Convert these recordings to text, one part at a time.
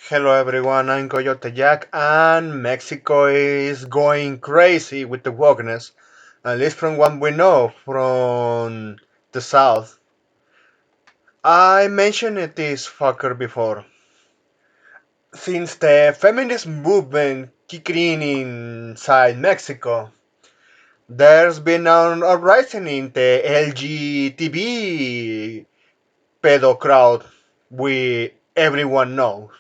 Hello everyone, I'm Coyote Jack, and Mexico is going crazy with the wokeness, at least from what we know from the south. I mentioned this fucker before. Since the feminist movement kicked in inside Mexico, there's been an uprising in the LGTB pedo crowd we everyone knows.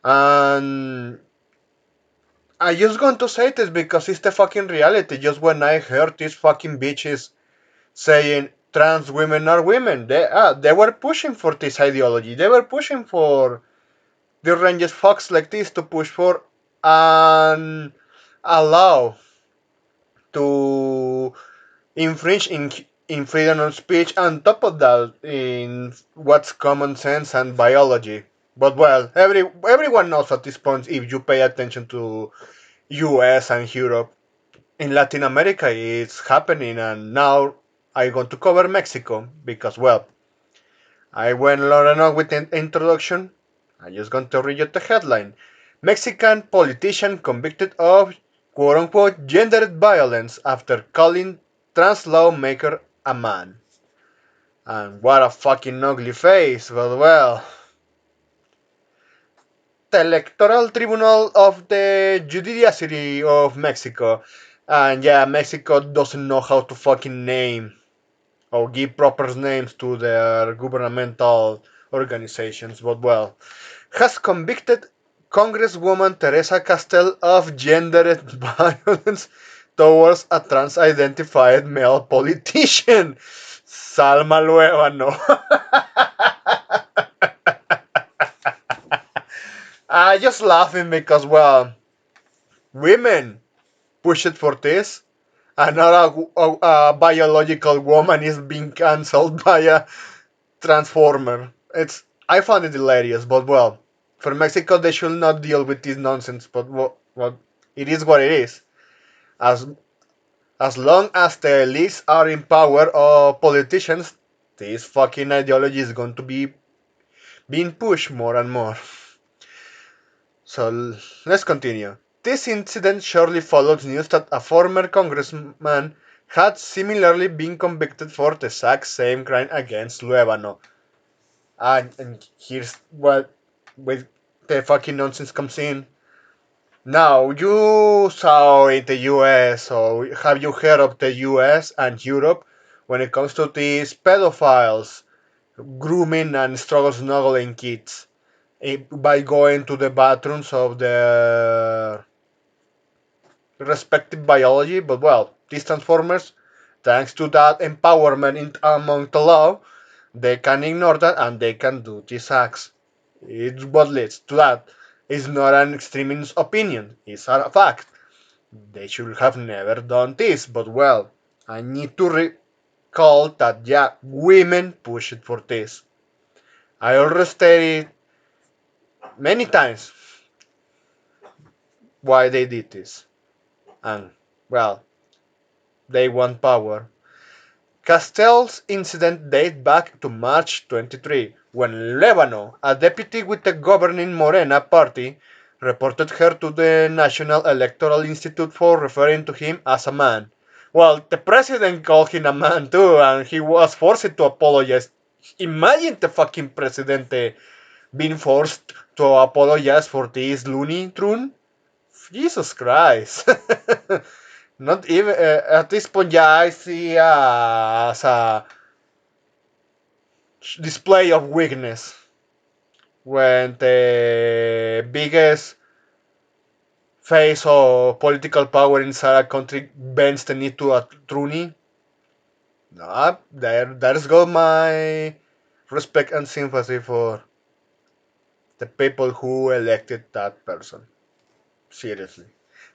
And I just going to say this because it's the fucking reality. Just when I heard these fucking bitches saying trans women are women, they were pushing for this ideology. They were pushing for the ranges fucks like this to push for and allow to infringe in freedom of speech. On top of that, in what's common sense and biology. But well, everyone knows at this point if you pay attention to US and Europe. In Latin America it's happening, and now I'm going to cover Mexico because, well, I went long enough with the introduction. I'm just going to read you the headline. Mexican politician convicted of quote unquote gendered violence after calling trans lawmaker a man. And what a fucking ugly face, but well. The Electoral Tribunal of the Judiciary of Mexico. And yeah, Mexico doesn't know how to fucking name or give proper names to their governmental organizations, but well, has convicted Congresswoman Teresa Castel of gendered violence towards a trans identified male politician. Salma Luevano. I just laughing because, well, women pushed for this. Another a biological woman is being cancelled by a transformer. I found it hilarious, but well, for Mexico they should not deal with this nonsense. But what it is what it is. As as long as the elites are in power or politicians, this fucking ideology is going to be being pushed more and more. So let's continue. This incident shortly followed news that a former congressman had similarly been convicted for the exact same crime against Luevano. And here's what with the fucking nonsense comes in. Now, you saw in the US, or have you heard of the US and Europe when it comes to these pedophiles grooming and struggle snuggling kids by going to the bathrooms of their respective biology? But well, these transformers, thanks to that empowerment among the law, they can ignore that and they can do these acts. It's what leads to that. It's not an extremist opinion, it's a fact. They should have never done this, but well, I need to recall that yeah, women pushed for this. I already stated many times why they did this. And well, they want power. Castell's incident dates back to March 23, when Levano, a deputy with the governing Morena party, reported her to the National Electoral Institute for referring to him as a man. Well, the president called him a man too, and he was forced to apologize. Imagine the fucking presidente being forced to apologize for this loony tune. Jesus Christ. Not even at this point, yeah, I see as a display of weakness when the biggest face of political power inside a country bends the knee to a truly. No, there's got my respect and sympathy for the people who elected that person. Seriously.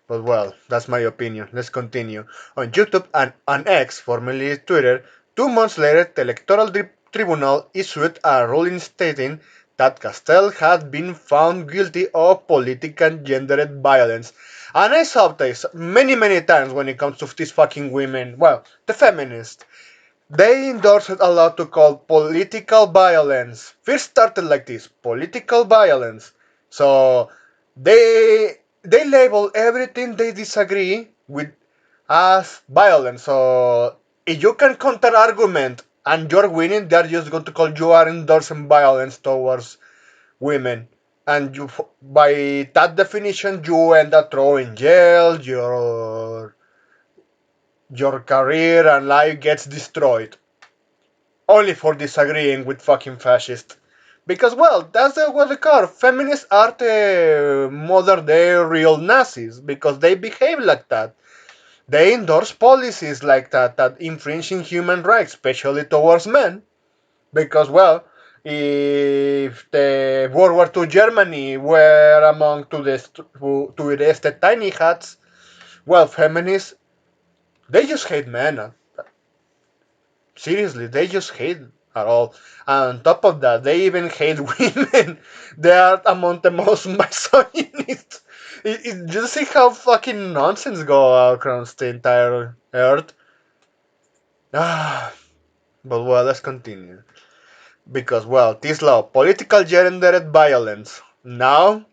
But well, that's my opinion. Let's continue. On YouTube and on X, formerly Twitter, 2 months later, the Electoral Tribunal issued a ruling stating that Castell had been found guilty of political and gendered violence. And I saw this many times when it comes to these fucking women. Well, the feminists. They endorsed a law to call political violence. First started like this political violence. So they label everything they disagree with as violence. So if you can counter argument and you're winning, they're just going to call you are endorsing violence towards women. And you, by that definition, you end up throwing jail, your career and life gets destroyed only for disagreeing with fucking fascists. Because, well, that's what they call feminists are the modern day real Nazis because they behave like that. They endorse policies like that that infringe in human rights, especially towards men. Because, well, if the World War II Germany were among to erase the tiny hats, well, feminists, they just hate men. Seriously, they just hate at all. And on top of that, they even hate women. They are among the most misogynist. You see how fucking nonsense go across the entire earth. Ah, but well, let's continue. Because, well, this law, political gendered violence. Now,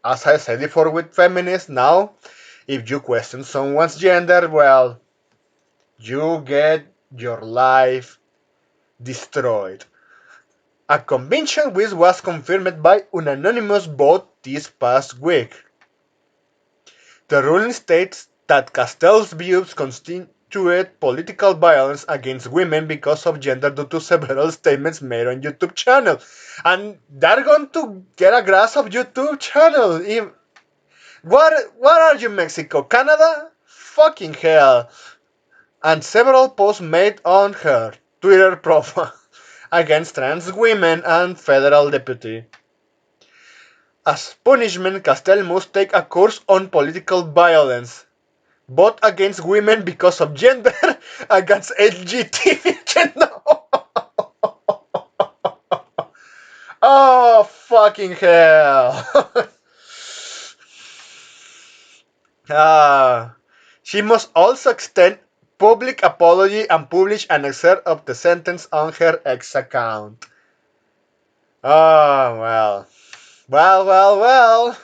as I said before with feminists, now, if you question someone's gender, well, you get your life destroyed. A convention which was confirmed by an unanimous vote this past week. The ruling states that Castell's views constitute political violence against women because of gender due to several statements made on YouTube channel. And they're going to get a grasp of YouTube channel. What are you, Mexico? Canada? Fucking hell. And several posts made on her Twitter profile against trans women and federal deputy. As punishment, Castell must take a course on political violence, both against women because of gender, against LGBT. No. Oh, fucking hell. Ah, she must also extend public apology and publish an excerpt of the sentence on her X account. Oh, well. Well.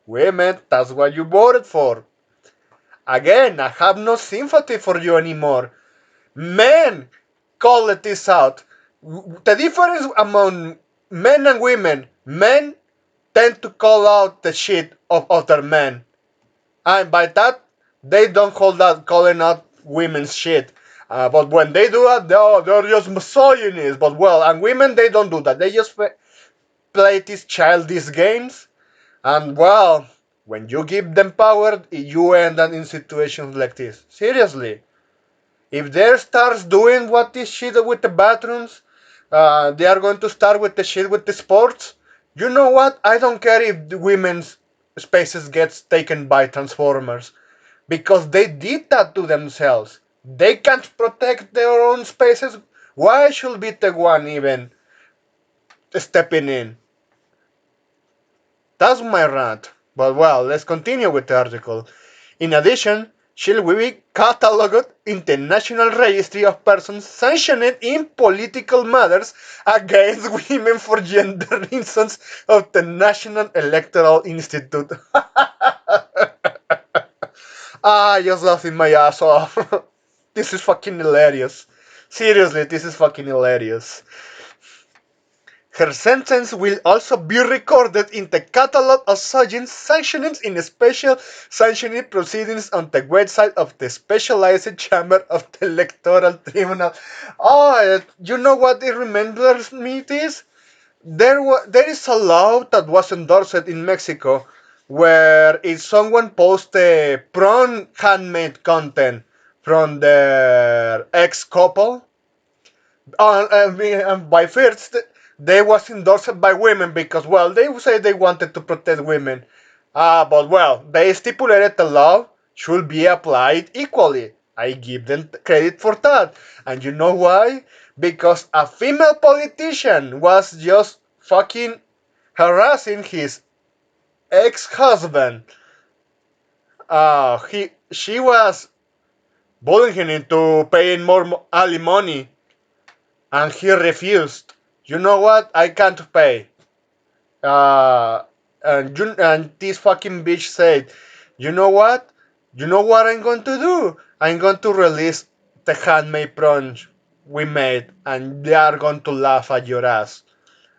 Women, that's what you voted for. Again, I have no sympathy for you anymore. Men, call this out. The difference among men and women, men tend to call out the shit of other men. And by that, they don't call that calling out women's shit. But when they do that, they're just misogynists. But well, and women, they don't do that. They just play these childish games. And well, when you give them power, you end up in situations like this. Seriously. If they start doing what this shit with the bathrooms, they are going to start with the shit with the sports. You know what? I don't care if the women's spaces gets taken by Transformers because they did that to themselves. They can't protect their own spaces. Why should be the one even stepping in? That's my rant. But well, let's continue with the article. In addition, she will be catalogued in the National Registry of Persons sanctioned in political matters against women for gender reasons of the National Electoral Institute. I just laughing my ass off. This is fucking hilarious. Seriously, this is fucking hilarious. Her sentence will also be recorded in the catalog of sanctions in special sanctioning proceedings on the website of the Specialized Chamber of the Electoral Tribunal. Oh, you know what it remembers me this? There is a law that was endorsed in Mexico where if someone posts a prawn handmade content from their ex-couple, by first they was endorsed by women because well they say they wanted to protect women, but well they stipulated the law should be applied equally. I give them credit for that, and you know why? Because a female politician was just fucking harassing his ex-husband. She was bullying him into paying more alimony and he refused. You know what? I can't pay. And this fucking bitch said, you know what? You know what I'm going to do? I'm going to release the handmade prawns we made, and they are going to laugh at your ass.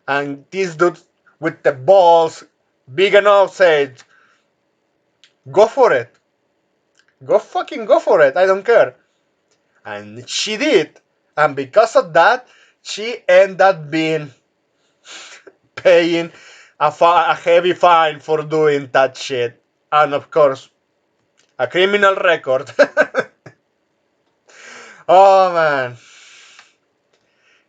And this dude with the balls big enough said, go for it. Go for it. I don't care. And she did. And because of that, she ended up being paying a heavy fine for doing that shit. And of course, a criminal record. Oh man.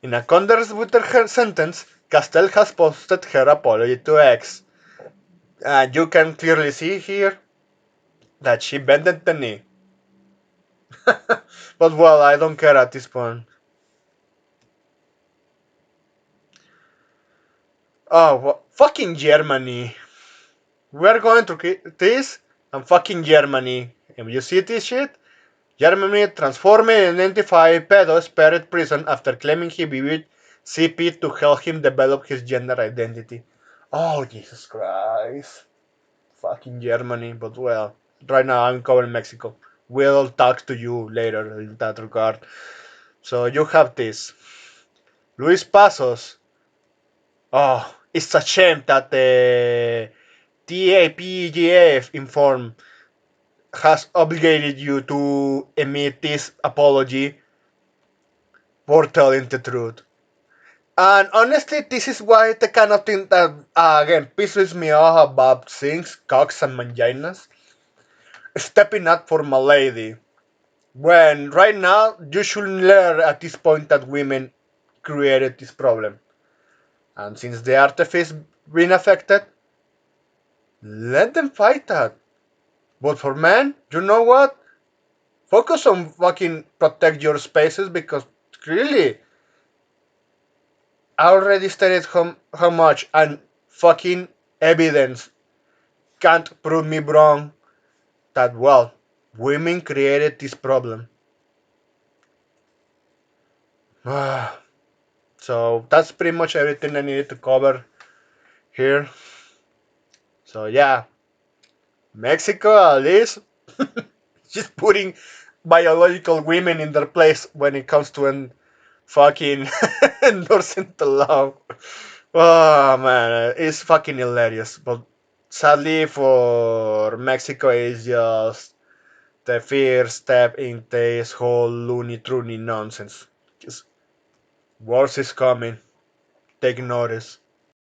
In accordance with her sentence, Castell has posted her apology to X. And you can clearly see here that she bended the knee. But well, I don't care at this point. Oh, fucking Germany. We're going to this and fucking Germany. If you see this shit, Germany transformed and identified pedo spared prison after claiming he viewed CP to help him develop his gender identity. Oh, Jesus Christ. Fucking Germany, but well, right now I'm covering Mexico. We'll talk to you later in that regard. So you have this. Luis Pasos. Oh, it's a shame that the TAPGF inform has obligated you to emit this apology for telling the truth. And honestly, this is why the kind of thing that, again, pisses me off about things, cocks and manginas. Stepping up for my lady. When right now, you should learn at this point that women created this problem. And since the artifice been affected, let them fight that. But for men, you know what? Focus on fucking protect your spaces because really, I already stated how much and fucking evidence can't prove me wrong that well, women created this problem. So that's pretty much everything I needed to cover here. So yeah, Mexico at least she's putting biological women in their place when it comes to fucking endorsing the law. Oh man, it's fucking hilarious. But sadly for Mexico, it's just the first step in this whole loony troony nonsense. Just worse is coming. Take notice.